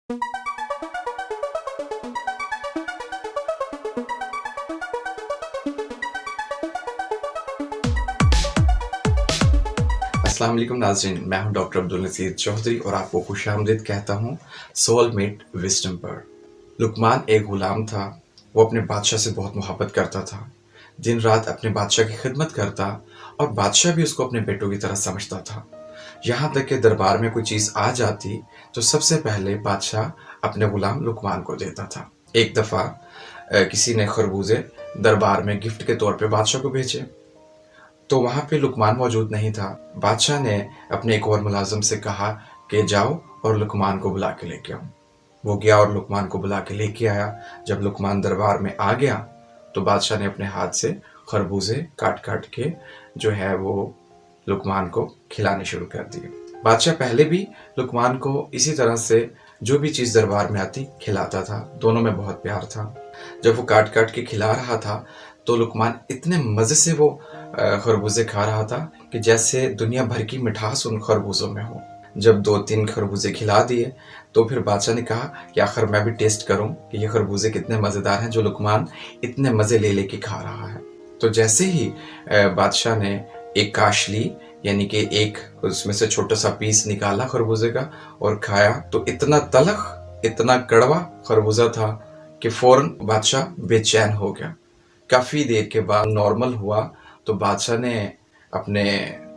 अस्सलाम वालेकुम नाज़रीन, मैं हूं डॉक्टर अब्दुल नसीर चौधरी और आपको खुशामदीद कहता हूं सोलमेट विज़डम पर। लुकमान एक गुलाम था। वो अपने बादशाह से बहुत मोहब्बत करता था। दिन रात अपने बादशाह की खिदमत करता और बादशाह भी उसको अपने बेटों की तरह समझता था। यहाँ तक कि दरबार में कोई चीज़ आ जाती तो सबसे पहले बादशाह अपने गुलाम लुकमान को देता था। एक दफ़ा किसी ने खरबूजे दरबार में गिफ्ट के तौर पे बादशाह को भेजे, तो वहाँ पे लुकमान मौजूद नहीं था। बादशाह ने अपने एक और मुलाजिम से कहा कि जाओ और लुकमान को बुला के लेके आओ। वो गया और लुकमान को बुला के लेके आया। जब लुकमान दरबार में आ गया तो बादशाह ने अपने हाथ से खरबूजे काट काट के जो है वो लुकमान को खिलाने शुरू कर दिए। बादशाह पहले भी लुकमान को इसी तरह से जो भी चीज़ दरबार में आती खिलाता था। दोनों में बहुत प्यार था। जब वो काट काट के खिला रहा था तो लुकमान इतने मज़े से वो खरबूजे खा रहा था कि जैसे दुनिया भर की मिठास उन खरबूजों में हो। जब 2-3 खरबूजे खिला दिए तो फिर बादशाह ने कहा कि आखिर मैं भी टेस्ट करूं कि ये खरबूजे कितने मज़ेदार हैं जो लुकमान इतने मज़े ले लेके खा रहा है। तो जैसे ही बादशाह ने एक काश ली, यानी कि एक उसमें से छोटा सा पीस निकाला खरबूजे का और खाया, तो इतना तलख, इतना कड़वा खरबूजा था कि फौरन बादशाह बेचैन हो गया। काफ़ी देर के बाद नॉर्मल हुआ तो बादशाह ने अपने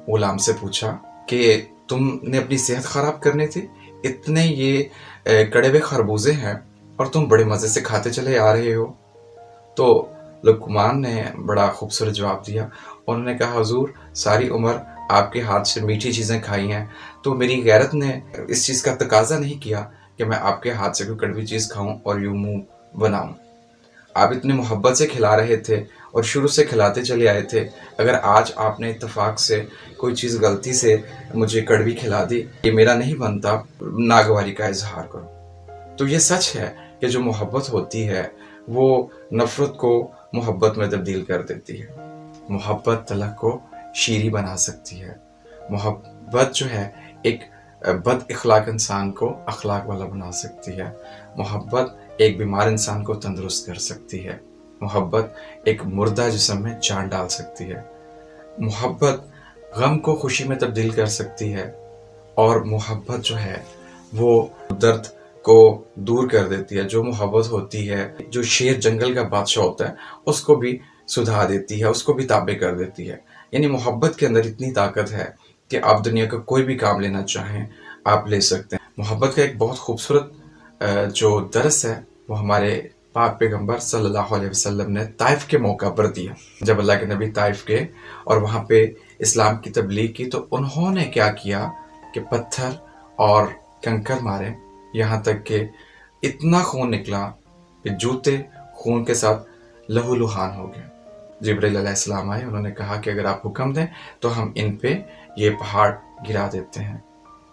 गुलाम से पूछा कि तुमने अपनी सेहत ख़राब करनी थी, इतने ये कड़वे खरबूजे हैं और तुम बड़े मज़े से खाते चले आ रहे हो। तो लुकमान ने बड़ा खूबसूरत जवाब दिया। उन्होंने कहा, हुजूर सारी उम्र आपके हाथ से मीठी चीज़ें खाई हैं, तो मेरी गैरत ने इस चीज़ का तकाजा नहीं किया कि मैं आपके हाथ से कोई कड़वी चीज़ खाऊं और यूं मुंह बनाऊं। आप इतनी मोहब्बत से खिला रहे थे और शुरू से खिलाते चले आए थे। अगर आज आपने इत्तेफाक से कोई चीज़ गलती से मुझे कड़वी खिला दी, ये मेरा नहीं बनता, नागवारी का इजहार करो। तो ये सच है कि जो मोहब्बत होती है वो नफ़रत को मोहब्बत में तब्दील कर देती है। मोहब्बत तलक को शीरी बना सकती है। मोहब्बत जो है एक बद इखलाक इंसान को अखलाक वाला बना सकती है। मोहब्बत एक बीमार इंसान को तंदुरुस्त कर सकती है। मोहब्बत एक मुर्दा जिस्म में जान डाल सकती है। मोहब्बत गम को खुशी में तब्दील कर सकती है और मोहब्बत जो है वो दर्द को दूर कर देती है। जो मोहब्बत होती है, जो शेर जंगल का बादशाह होता है, उसको भी सुधा देती है, उसको भी ताबे कर देती है। यानी मोहब्बत के अंदर इतनी ताकत है कि आप दुनिया का कोई भी काम लेना चाहें आप ले सकते हैं। मोहब्बत का एक बहुत खूबसूरत जो दरस है वो हमारे पाक पैगंबर सल्लल्लाहु अलैहि वसल्लम ने ताइफ के मौका पर दिया। जब अल्लाह के नबी ताइफ गए और वहाँ पे इस्लाम की तबलीग की तो उन्होंने क्या किया कि पत्थर और कंकर मारे, यहाँ तक कि इतना खून निकला कि जूते खून के साथ लहूलुहान हो गए। जिब्रील अलैहिस्सलाम आए, उन्होंने कहा कि अगर आप हुक्म दें तो हम इन पे ये पहाड़ गिरा देते हैं।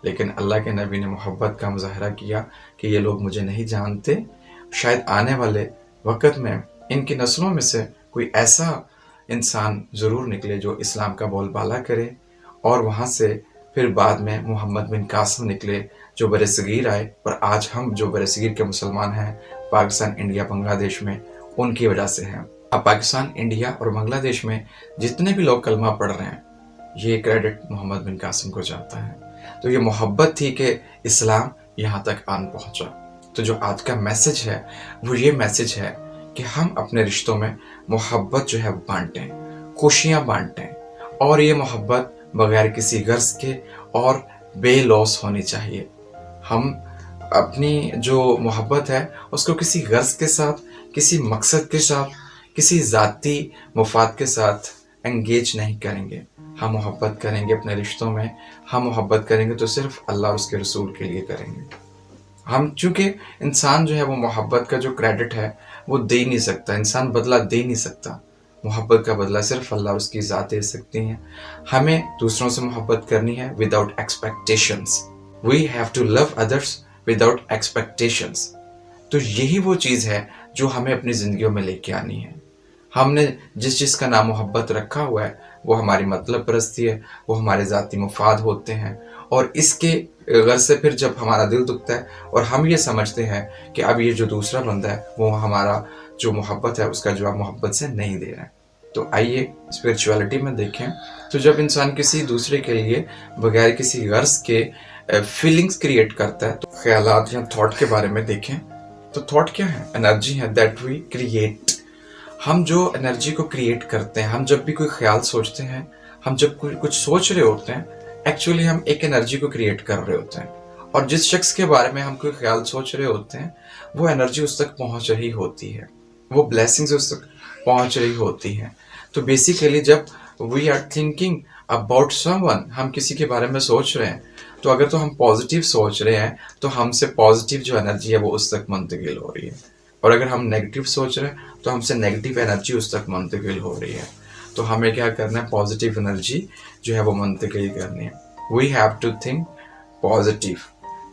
लेकिन अल्लाह के नबी ने मोहब्बत का मुजाहरा किया कि ये लोग मुझे नहीं जानते, शायद आने वाले वक़्त में इनकी नस्लों में से कोई ऐसा इंसान ज़रूर निकले जो इस्लाम का बोलबाला करे। और वहाँ से फिर बाद में मोहम्मद बिन कासिम निकले जो बरसगीर आए, और आज हम जो बरसगीर के मुसलमान हैं पाकिस्तान, इंडिया, बांग्लादेश में, उनकी वजह से हैं। अब पाकिस्तान, इंडिया और बांग्लादेश में जितने भी लोग कलमा पढ़ रहे हैं, ये क्रेडिट मोहम्मद बिन कासिम को जाता है। तो ये मोहब्बत थी कि इस्लाम यहाँ तक आन पहुँचा। तो जो आज का मैसेज है वो ये मैसेज है कि हम अपने रिश्तों में मोहब्बत जो है बांटें, खुशियाँ बांटें, और ये मोहब्बत बगैर किसी गर्ज के और बेलौस होनी चाहिए। हम अपनी जो मोहब्बत है उसको किसी गर्ज के साथ, किसी मकसद के साथ, किसी ज़ाती मुफाद के साथ एंगेज नहीं करेंगे। हम मोहब्बत करेंगे अपने रिश्तों में, हम मोहब्बत करेंगे तो सिर्फ अल्लाह और उसके रसूल के लिए करेंगे। हम चूँकि इंसान जो है वो मोहब्बत का जो क्रेडिट है वो दे नहीं सकता, इंसान बदला दे नहीं सकता। मोहब्बत का बदला सिर्फ अल्लाह और उसकी ज़ात दे सकती हैं। हमें दूसरों से मोहब्बत करनी है without expectations. We have to love others without expectations. तो यही वो चीज़ है जो हमें अपनी ज़िंदगियों में लेके आनी है। हमने जिस चीज़ का नाम मोहब्बत रखा हुआ है वो हमारी मतलब परस्ती है, वो हमारे ज़ाती मुफाद होते हैं, اور اس کے غرض سے پھر جب ہمارا دل دکھتا ہے اور ہم یہ سمجھتے ہیں کہ اب یہ جو دوسرا بندہ ہے وہ ہمارا جو محبت ہے اس کا جواب محبت سے نہیں دے رہا ہے. تو آئیے اسپرچولیٹی میں دیکھیں تو جب انسان کسی دوسرے کے لیے بغیر کسی غرض کے فیلنگز کریٹ کرتا ہے تو خیالات یا تھاٹ کے بارے میں دیکھیں تو تھاٹ کیا ہے؟ انرجی ہے دیٹ وی کریٹ. ہم جو انرجی کو کریٹ کرتے ہیں، ہم جب بھی کوئی خیال سوچتے ہیں، ہم جب کوئی کچھ سوچ رہے ہوتے ہیں، ایکچولی ہم ایک انرجی کو کریٹ کر رہے ہوتے ہیں. اور جس شخص کے بارے میں ہم کوئی خیال سوچ رہے ہوتے ہیں وہ انرجی اس تک پہنچ رہی ہوتی ہے، وہ بلیسنگز اس تک پہنچ رہی ہوتی ہیں. تو بیسیکلی جب we are thinking about someone, ہم کسی کے بارے میں سوچ رہے ہیں، تو اگر تو ہم پازیٹیو سوچ رہے ہیں تو ہم سے پازیٹیو جو انرجی ہے وہ اس تک منتقل ہو رہی ہے. اور اگر ہم نیگیٹیو سوچ رہے ہیں تو ہم سے نیگیٹیو انرجی اس تک منتقل ہو رہی ہے. تو ہمیں کیا کرنا ہے؟ پازیٹیو انرجی جو ہے وہ منتقل کرنی ہے. We have to think positive,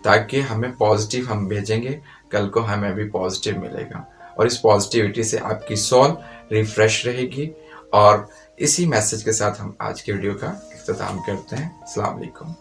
تاکہ ہمیں پازیٹیو ہم بھیجیں گے، کل کو ہمیں بھی پازیٹیو ملے گا. اور اس پازیٹیوٹی سے آپ کی سول ریفریش رہے گی. اور اسی میسج کے ساتھ ہم آج کی ویڈیو کا اختتام کرتے ہیں. السلام علیکم.